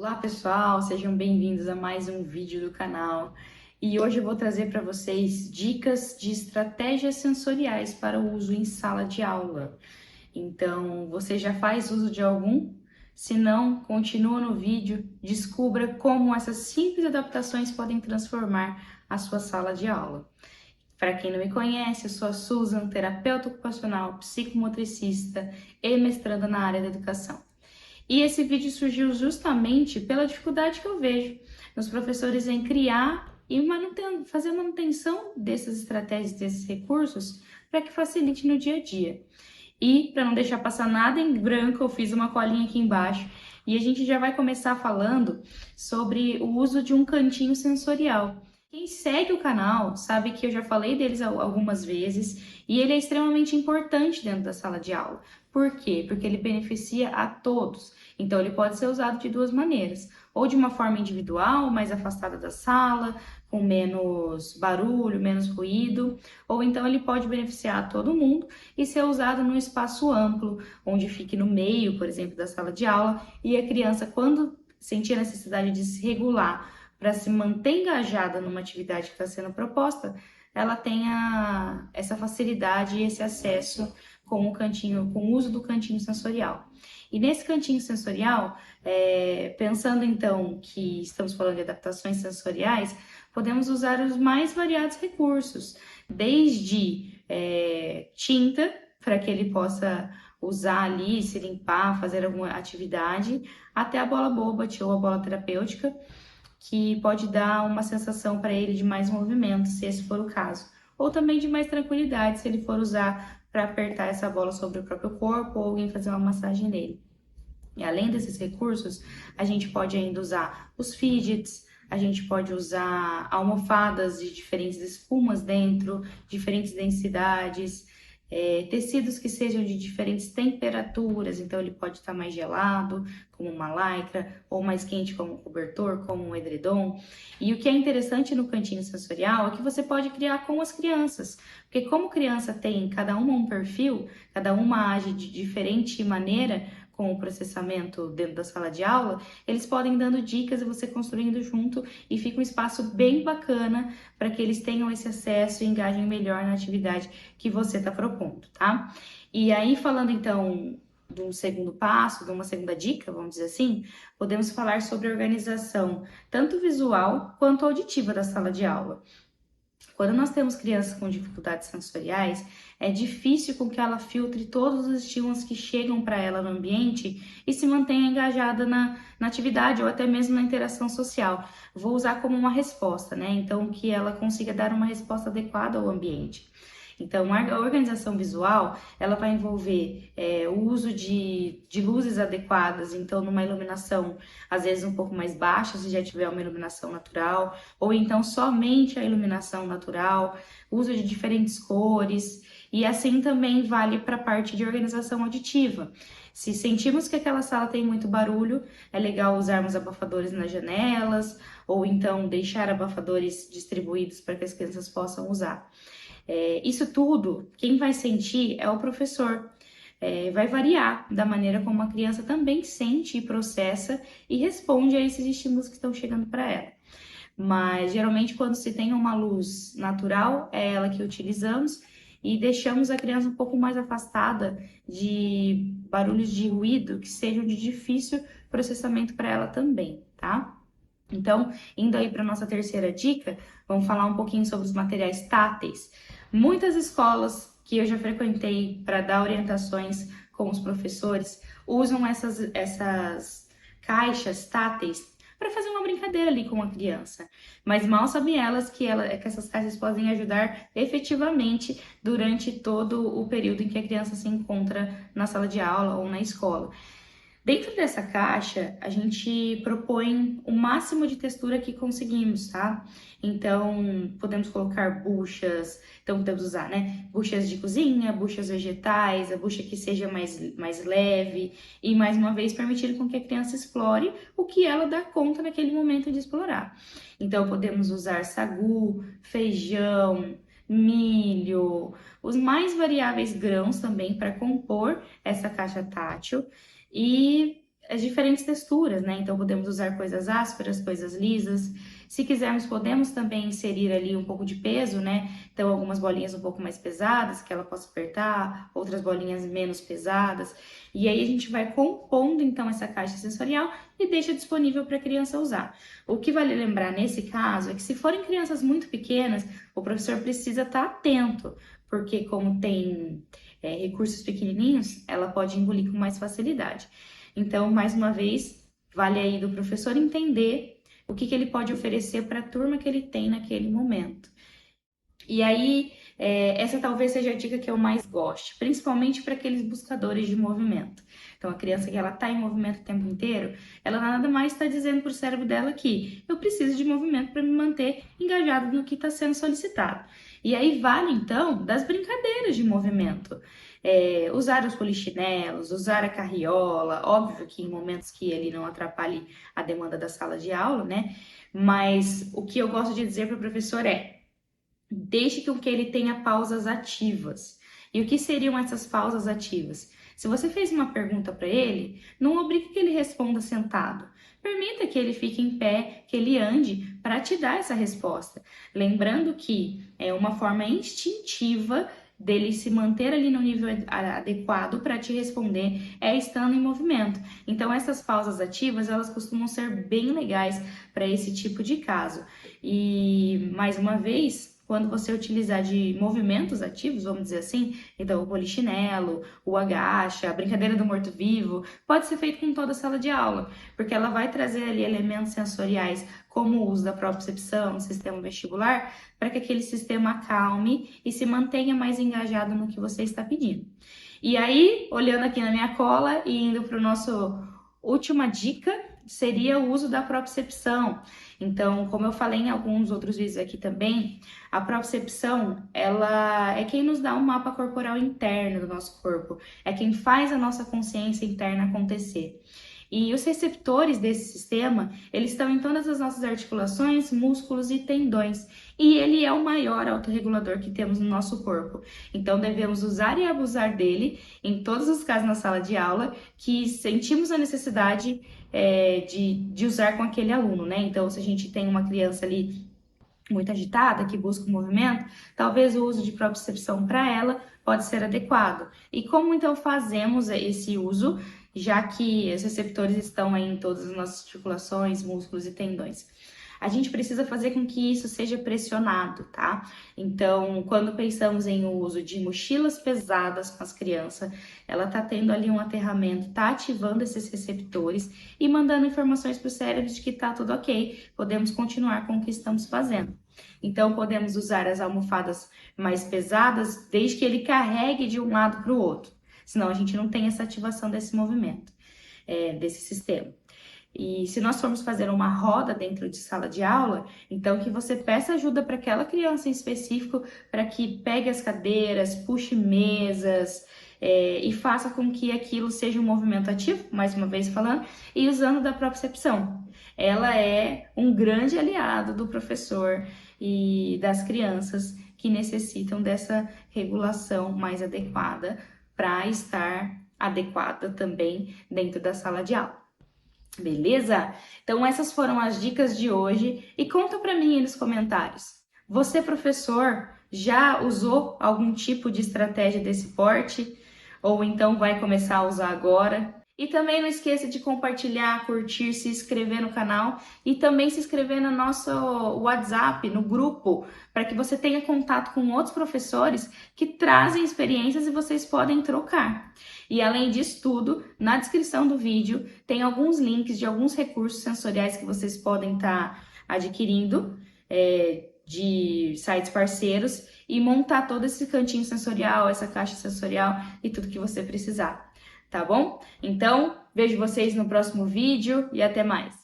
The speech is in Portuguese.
Olá pessoal, sejam bem-vindos a mais um vídeo do canal. E hoje eu vou trazer para vocês dicas de estratégias sensoriais para o uso em sala de aula. Então, você já faz uso de algum? Se não, continua no vídeo, descubra como essas simples adaptações podem transformar a sua sala de aula. Para quem não me conhece, eu sou a Susan, terapeuta ocupacional, psicomotricista e mestranda na área da educação. E esse vídeo surgiu justamente pela dificuldade que eu vejo nos professores em criar e fazer manutenção dessas estratégias, desses recursos, para que facilite no dia a dia. E, para não deixar passar nada em branco, eu fiz uma colinha aqui embaixo e a gente já vai começar falando sobre o uso de um cantinho sensorial. Quem segue o canal sabe que eu já falei deles algumas vezes e ele é extremamente importante dentro da sala de aula. Por quê? Porque ele beneficia a todos. Então, ele pode ser usado de duas maneiras: ou de uma forma individual, mais afastada da sala, com menos barulho, menos ruído, ou então ele pode beneficiar a todo mundo e ser usado num espaço amplo, onde fique no meio, por exemplo, da sala de aula, e a criança, quando sentir a necessidade de se regular para se manter engajada numa atividade que está sendo proposta, ela tenha essa facilidade e esse acesso com o cantinho, com o uso do cantinho sensorial. E nesse cantinho sensorial, pensando então que estamos falando de adaptações sensoriais, podemos usar os mais variados recursos, desde tinta, para que ele possa usar ali, se limpar, fazer alguma atividade, até a bola boba ou a bola terapêutica, que pode dar uma sensação para ele de mais movimento, se esse for o caso, ou também de mais tranquilidade, se ele for usar para apertar essa bola sobre o próprio corpo ou alguém fazer uma massagem nele. E além desses recursos, a gente pode ainda usar os fidgets, a gente pode usar almofadas de diferentes espumas dentro, diferentes densidades, tecidos que sejam de diferentes temperaturas, então ele pode estar mais gelado, como uma lycra, ou mais quente, como um cobertor, como um edredom. E o que é interessante no cantinho sensorial é que você pode criar com as crianças, porque como criança tem cada uma um perfil, cada uma age de diferente maneira, com o processamento dentro da sala de aula, eles podem dando dicas e você construindo junto e fica um espaço bem bacana para que eles tenham esse acesso e engajem melhor na atividade que você está propondo, tá? E aí, falando então de um segundo passo, de uma segunda dica, vamos dizer assim, podemos falar sobre a organização tanto visual quanto auditiva da sala de aula. Quando nós temos crianças com dificuldades sensoriais, é difícil com que ela filtre todos os estímulos que chegam para ela no ambiente e se mantenha engajada na atividade ou até mesmo na interação social. Vou usar como uma resposta, né? Então, que ela consiga dar uma resposta adequada ao ambiente. Então, a organização visual, ela vai envolver o uso de luzes adequadas, então numa iluminação, às vezes um pouco mais baixa, se já tiver uma iluminação natural, ou então somente a iluminação natural, uso de diferentes cores, e assim também vale para a parte de organização auditiva. Se sentimos que aquela sala tem muito barulho, é legal usarmos abafadores nas janelas, ou então deixar abafadores distribuídos para que as crianças possam usar. Isso tudo, quem vai sentir é o professor. Vai variar da maneira como a criança também sente e processa e responde a esses estímulos que estão chegando para ela. Mas geralmente, quando se tem uma luz natural, é ela que utilizamos e deixamos a criança um pouco mais afastada de barulhos de ruído que sejam de difícil processamento para ela também, tá? Então, indo aí para nossa terceira dica, vamos falar um pouquinho sobre os materiais táteis. Muitas escolas que eu já frequentei para dar orientações com os professores usam essas caixas táteis para fazer uma brincadeira ali com a criança. Mas mal sabem elas que essas caixas podem ajudar efetivamente durante todo o período em que a criança se encontra na sala de aula ou na escola. Dentro dessa caixa, a gente propõe o máximo de textura que conseguimos, tá? Então, podemos colocar buchas, então podemos usar, né? Buchas de cozinha, buchas vegetais, a bucha que seja mais leve e, mais uma vez, permitir com que a criança explore o que ela dá conta naquele momento de explorar. Então, podemos usar sagu, feijão, milho, os mais variáveis grãos também para compor essa caixa tátil. E as diferentes texturas, né? Então podemos usar coisas ásperas, coisas lisas. Se quisermos, podemos também inserir ali um pouco de peso, né? Então algumas bolinhas um pouco mais pesadas, que ela possa apertar, outras bolinhas menos pesadas. E aí a gente vai compondo então essa caixa sensorial e deixa disponível para a criança usar. O que vale lembrar nesse caso é que se forem crianças muito pequenas, o professor precisa estar atento, porque como tem recursos pequenininhos, ela pode engolir com mais facilidade. Então, mais uma vez, vale aí do professor entender o que ele pode oferecer para a turma que ele tem naquele momento. E aí, essa talvez seja a dica que eu mais goste, principalmente para aqueles buscadores de movimento. Então, a criança que ela está em movimento o tempo inteiro, ela nada mais está dizendo para o cérebro dela que eu preciso de movimento para me manter engajado no que está sendo solicitado. E aí vale, então, das brincadeiras de movimento. Usar os polichinelos, usar a carriola, óbvio que em momentos que ele não atrapalhe a demanda da sala de aula, né? Mas o que eu gosto de dizer para o professor deixe com que ele tenha pausas ativas. E o que seriam essas pausas ativas? Se você fez uma pergunta para ele, não obrigue que ele responda sentado. Permita que ele fique em pé, que ele ande para te dar essa resposta. Lembrando que é uma forma instintiva dele se manter ali no nível adequado para te responder estando em movimento. Então essas pausas ativas, elas costumam ser bem legais para esse tipo de caso. E mais uma vez, quando você utilizar de movimentos ativos, vamos dizer assim, então o polichinelo, o agacha, a brincadeira do morto-vivo, pode ser feito com toda a sala de aula, porque ela vai trazer ali elementos sensoriais como o uso da propriocepção no sistema vestibular, para que aquele sistema acalme e se mantenha mais engajado no que você está pedindo. E aí, olhando aqui na minha cola e indo para o nosso última dica, seria o uso da propriocepção. Então, como eu falei em alguns outros vídeos aqui também, a propriocepção, ela é quem nos dá um mapa corporal interno do nosso corpo, é quem faz a nossa consciência interna acontecer. E os receptores desse sistema, eles estão em todas as nossas articulações, músculos e tendões. E ele é o maior autorregulador que temos no nosso corpo. Então, devemos usar e abusar dele em todos os casos na sala de aula que sentimos a necessidade de usar com aquele aluno, né? Então, se a gente tem uma criança ali muito agitada, que busca o movimento, talvez o uso de propriocepção para ela pode ser adequado. E como então fazemos esse uso, já que os receptores estão aí em todas as nossas articulações, músculos e tendões? A gente precisa fazer com que isso seja pressionado, tá? Então, quando pensamos em uso de mochilas pesadas com as crianças, ela tá tendo ali um aterramento, tá ativando esses receptores e mandando informações para o cérebro de que tá tudo ok, podemos continuar com o que estamos fazendo. Então, podemos usar as almofadas mais pesadas desde que ele carregue de um lado para o outro, senão a gente não tem essa ativação desse movimento, desse sistema. E se nós formos fazer uma roda dentro de sala de aula, então que você peça ajuda para aquela criança em específico, para que pegue as cadeiras, puxe mesas, e faça com que aquilo seja um movimento ativo, mais uma vez falando, e usando da propriocepção. Ela é um grande aliado do professor e das crianças que necessitam dessa regulação mais adequada para estar adequada também dentro da sala de aula. Beleza? Então essas foram as dicas de hoje e conta para mim aí nos comentários. Você, professor, já usou algum tipo de estratégia desse porte? Ou então vai começar a usar agora? E também não esqueça de compartilhar, curtir, se inscrever no canal e também se inscrever no nosso WhatsApp, no grupo, para que você tenha contato com outros professores que trazem experiências e vocês podem trocar. E além disso tudo, na descrição do vídeo tem alguns links de alguns recursos sensoriais que vocês podem estar adquirindo de sites parceiros e montar todo esse cantinho sensorial, essa caixa sensorial e tudo que você precisar. Tá bom? Então, vejo vocês no próximo vídeo e até mais!